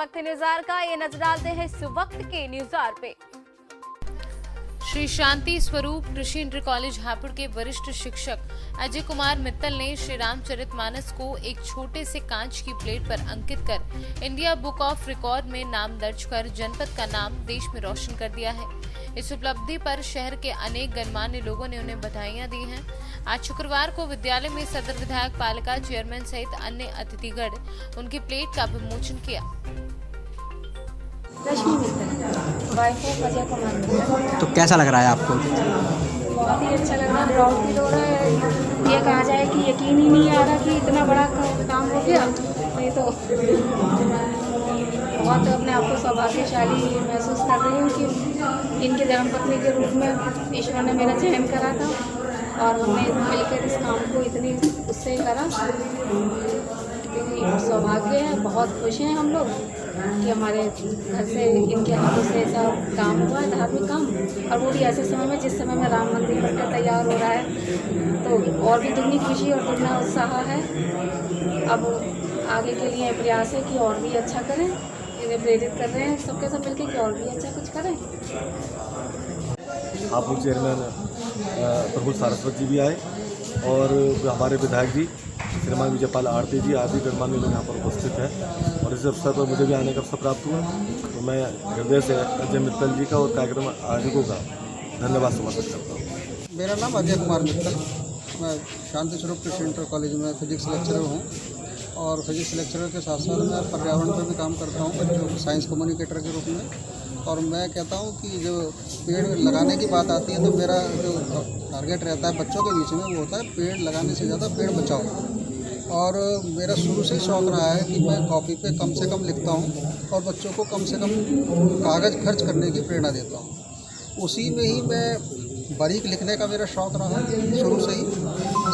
वक्त है न्यूज़ का। ये नजर डालते हैं इस वक्त के न्यूज़ पे। श्री शांति स्वरूप कृषि इंटर कॉलेज हापुड़ के वरिष्ठ शिक्षक अजय कुमार मित्तल ने श्री रामचरितमानस को एक छोटे से कांच की प्लेट पर अंकित कर इंडिया बुक ऑफ रिकॉर्ड में नाम दर्ज कर जनपद का नाम देश में रोशन कर दिया है। इस उपलब्धि पर शहर के अनेक गणमान्य लोगों ने उन्हें बधाइयां दी हैं। आज शुक्रवार को विद्यालय में सदर विधायक पालिका चेयरमैन सहित अन्य अतिथिगण उनकी प्लेट का विमोचन किया। रश्मि मित्तल, वाइफ ऑफ अजय कुमार मित्तल। तो कैसा लग रहा है आपको? बहुत ही अच्छा लग रहा है, प्राउड फील हो रहा है। ये कहा जाए कि यकीन ही नहीं आ रहा कि इतना बड़ा काम हो गया। ये तो बहुत अपने आप को सौभाग्यशाली महसूस कर रही हूँ कि इनके धर्मपत्नी के रूप में ईश्वर ने मेरा चयन करा था और हमने मिलकर इस काम को इतनी उससे करा। सौभाग्य है, बहुत खुश हैं हम लोग कि हमारे घर से इनके हाथों से ऐसा काम हुआ है, धार्मिक काम, और वो भी ऐसे समय में जिस समय में राम मंदिर बनकर तैयार हो रहा है। तो और भी दुगनी खुशी और दुगना उत्साह है। अब आगे के लिए प्रयास है कि और भी अच्छा करें। इन्हें प्रेरित कर रहे हैं सबके सब मिलकर कि और भी अच्छा कुछ करें। हापुड़ चेयरमैन प्रफुल्ल सारस्वत जी भी आए और हमारे विधायक जी श्रीमान विजयपाल आरती जी आदि गणमान्य लोग यहाँ पर उपस्थित हैं और इस अवसर पर मुझे भी आने का अवसर प्राप्त हुआ। तो मैं हृदय से अजय मित्तल जी का और कार्यक्रम आयोजकों का धन्यवाद समर्पित करता हूँ। मेरा नाम अजय कुमार मित्तल, मैं शांति स्वरूप कृषि इंटर कॉलेज में फिजिक्स लेक्चरर हूँ और फिजिक्स लेक्चरर के साथ साथ मैं पर्यावरण पर भी काम करता हूँ बच्चों को साइंस कम्युनिकेटर के रूप में। और मैं कहता हूँ कि जो पेड़ लगाने की बात आती है तो मेरा जो टारगेट रहता है बच्चों के बीच में वो होता है पेड़ लगाने से ज़्यादा पेड़ बचाओ। और मेरा शुरू से ही शौक़ रहा है कि मैं कॉपी पे कम से कम लिखता हूँ और बच्चों को कम से कम कागज़ खर्च करने की प्रेरणा देता हूँ। उसी में ही मैं बारीक लिखने का मेरा शौक़ रहा, शुरू से ही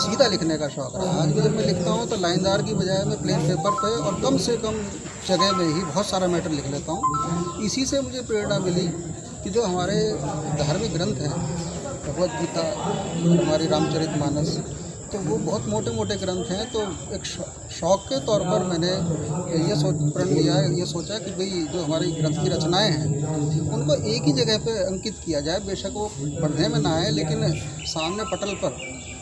सीधा लिखने का शौक़ रहा। आज भी जब मैं लिखता हूँ तो लाइनदार की बजाय मैं प्लेन पेपर पे और कम से कम जगह में ही बहुत सारा मैटर लिख लेता हूँ। इसी से मुझे प्रेरणा मिली कि जो हमारे धार्मिक ग्रंथ हैं, भगवद गीता, हमारी रामचरितमानस, तो वो बहुत मोटे मोटे ग्रंथ हैं। तो एक शौक़ के तौर पर मैंने ये सोचा कि भाई जो हमारी ग्रंथ की रचनाएं हैं उनको एक ही जगह पे अंकित किया जाए। बेशक वो पढ़ने में ना आए लेकिन सामने पटल पर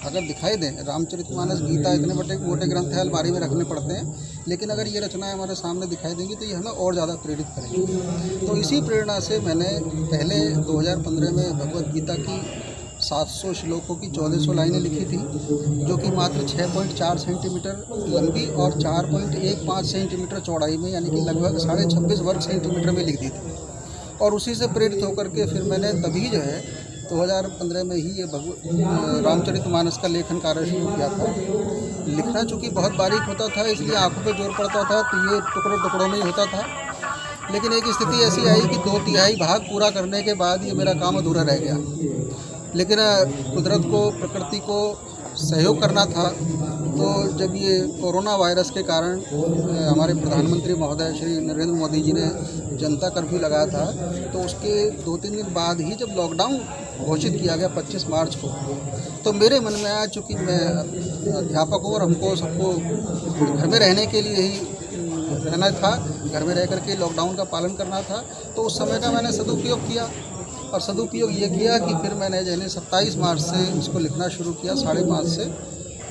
अगर दिखाई दें। रामचरितमानस, गीता इतने बड़े मोटे ग्रंथ हैं, अलमारी में रखने पड़ते हैं, लेकिन अगर ये रचनाएं हमारे सामने दिखाई देंगी तो ये हमें और ज़्यादा प्रेरित करेंगी। तो इसी प्रेरणा से मैंने पहले 2015 में भगवद गीता की 700 श्लोकों की 1400 लाइनें लिखी थी, जो कि मात्र 6.4 सेंटीमीटर लंबी और 4.15 सेंटीमीटर चौड़ाई में, यानी कि लगभग 26.5 वर्ग सेंटीमीटर में लिख दी थी। और उसी से प्रेरित होकर के फिर मैंने तभी जो है 2015 में ही ये रामचरितमानस का लेखन कार्य शुरू किया था। लिखना चूँकि बहुत बारीक होता था इसलिए आंखों पे जोर पड़ता था, तो ये टुकड़ों टुकड़ों में ही होता था। लेकिन एक स्थिति ऐसी आई कि 2/3 भाग पूरा करने के बाद ये मेरा काम अधूरा रह गया। लेकिन कुदरत को, प्रकृति को सहयोग करना था। तो जब ये कोरोना वायरस के कारण हमारे प्रधानमंत्री महोदय श्री नरेंद्र मोदी जी ने जनता कर्फ्यू लगाया था, तो उसके 2-3 दिन बाद ही जब लॉकडाउन घोषित किया गया 25 मार्च को, तो मेरे मन में आया, चूँकि मैं अध्यापक हूँ और हमको सबको घर में रहने के लिए ही रहना था, घर में रह करके लॉकडाउन का पालन करना था, तो उस समय का मैंने सदुपयोग किया। और सदुपयोग ये किया कि फिर मैंने जैसे 27 मार्च से इसको लिखना शुरू किया 5:30 से,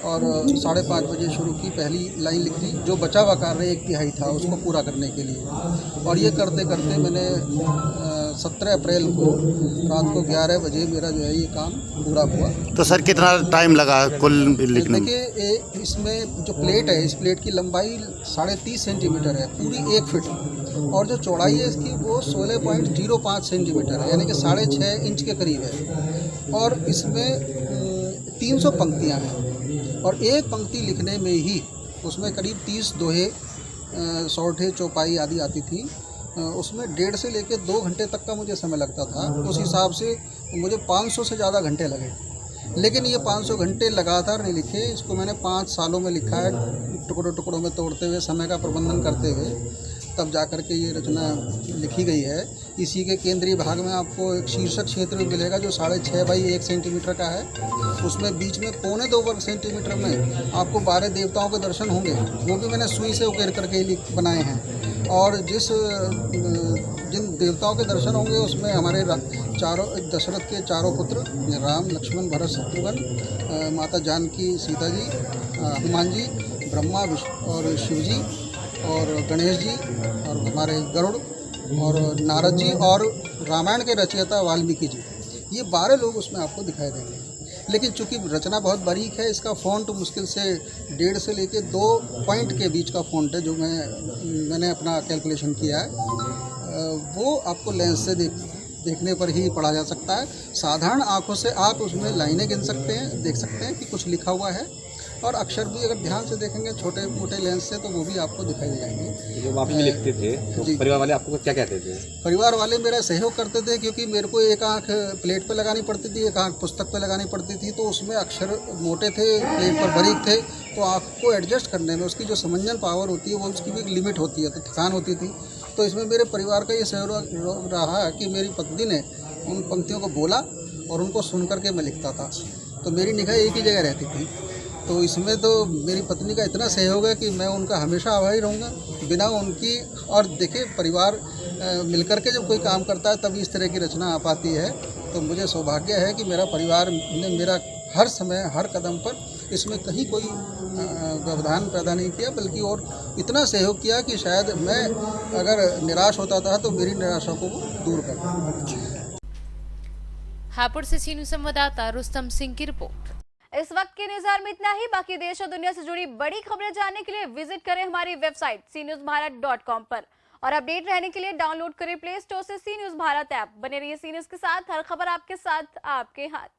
और 5:30 बजे शुरू की, पहली लाइन लिख ली। जो बचा हुआ कार्य 1/3 था उसको पूरा करने के लिए, और ये करते करते मैंने 17 अप्रैल को रात को 11 बजे मेरा जो है ये काम पूरा हुआ। तो सर कितना टाइम लगा कुल लिखने में? देखिए, इसमें जो प्लेट है, इस प्लेट की लंबाई 30.5 सेंटीमीटर है, पूरी 1 फीट, और जो चौड़ाई है इसकी वो 16.05 सेंटीमीटर है, यानी कि 6.5 इंच के करीब है। और इसमें 300 पंक्तियाँ हैं, और एक पंक्ति लिखने में ही उसमें करीब 30 दोहे, सौठे, चौपाई आदि आती थी। उसमें 1.5 से लेकर 2 घंटे तक का मुझे समय लगता था। उस हिसाब से मुझे 500 से ज़्यादा घंटे लगे। लेकिन ये 500 घंटे लगातार नहीं लिखे, इसको मैंने 5 सालों में लिखा है, टुकड़ों टुकड़ों में तोड़ते हुए, समय का प्रबंधन करते हुए, तब जा कर के ये रचना लिखी गई है। इसी के केंद्रीय भाग में आपको एक शीर्षक क्षेत्र भी मिलेगा जो 6.5 बाई 1 सेंटीमीटर का है। उसमें बीच में 1.25 वर्ग सेंटीमीटर में आपको 12 देवताओं के दर्शन होंगे, वो भी मैंने सुई से उकेर करके बनाए हैं। और जिन देवताओं के दर्शन होंगे उसमें हमारे दशरथ के चारों पुत्र राम, लक्ष्मण, भरत, शत्रुघ्न, माता जानकी, सीता जी, हनुमान जी, ब्रह्मा, विष्णु और शिव जी और गणेश जी और हमारे गरुड़ और नारद जी और रामायण के रचयिता वाल्मीकि जी, ये 12 लोग उसमें आपको दिखाई देंगे। लेकिन चूंकि रचना बहुत बारीक है, इसका फ़ॉन्ट मुश्किल से 1.5 से लेके 2 पॉइंट के बीच का फ़ॉन्ट है, जो मैंने अपना कैलकुलेशन किया है। वो आपको लेंस से देखने पर ही पढ़ा जा सकता है। साधारण आँखों से आप उसमें लाइनें गिन सकते हैं, देख सकते हैं कि कुछ लिखा हुआ है, और अक्षर भी अगर ध्यान से देखेंगे छोटे मोटे लेंस से तो वो भी आपको दिखाई जाएंगे। जो आप भी लिखते थे तो परिवार वाले आपको क्या कहते थे? परिवार वाले मेरा सहयोग करते थे, क्योंकि मेरे को एक आंख प्लेट पे लगानी पड़ती थी, एक आंख पुस्तक पे लगानी पड़ती थी, तो उसमें अक्षर मोटे थे, प्लेट पर बारीक थे, तो आँख को एडजस्ट करने में उसकी जो समंजन पावर होती है वो उसकी भी एक लिमिट होती है, तो थकान होती थी। तो इसमें मेरे परिवार का ये सहयोग रहा कि मेरी पत्नी ने उन पंक्तियों को बोला और उनको सुन करके मैं लिखता था, तो मेरी निगाह एक ही जगह रहती थी। तो इसमें तो मेरी पत्नी का इतना सहयोग है कि मैं उनका हमेशा आभारी रहूँगा। बिना उनकी, और देखिए परिवार मिलकर के जब कोई काम करता है तभी इस तरह की रचना आ पाती है। तो मुझे सौभाग्य है कि मेरा परिवार ने मेरा हर समय हर कदम पर इसमें कहीं कोई व्यवधान पैदा नहीं किया, बल्कि और इतना सहयोग किया कि शायद मैं अगर निराश होता था तो मेरी निराशा को वो दूर कर। हापुड़ से सी न्यूज़ संवाददाता रुस्तम सिंह की रिपोर्ट। इस वक्त के न्यूज़ में इतना ही। बाकी देश और दुनिया से जुड़ी बड़ी खबरें जानने के लिए विजिट करें हमारी वेबसाइट cnewsbharat.com पर, और अपडेट रहने के लिए डाउनलोड करें प्ले स्टोर से सी न्यूज़ भारत ऐप। बने रहिए सी न्यूज़ के साथ, हर खबर आपके साथ, आपके हाथ।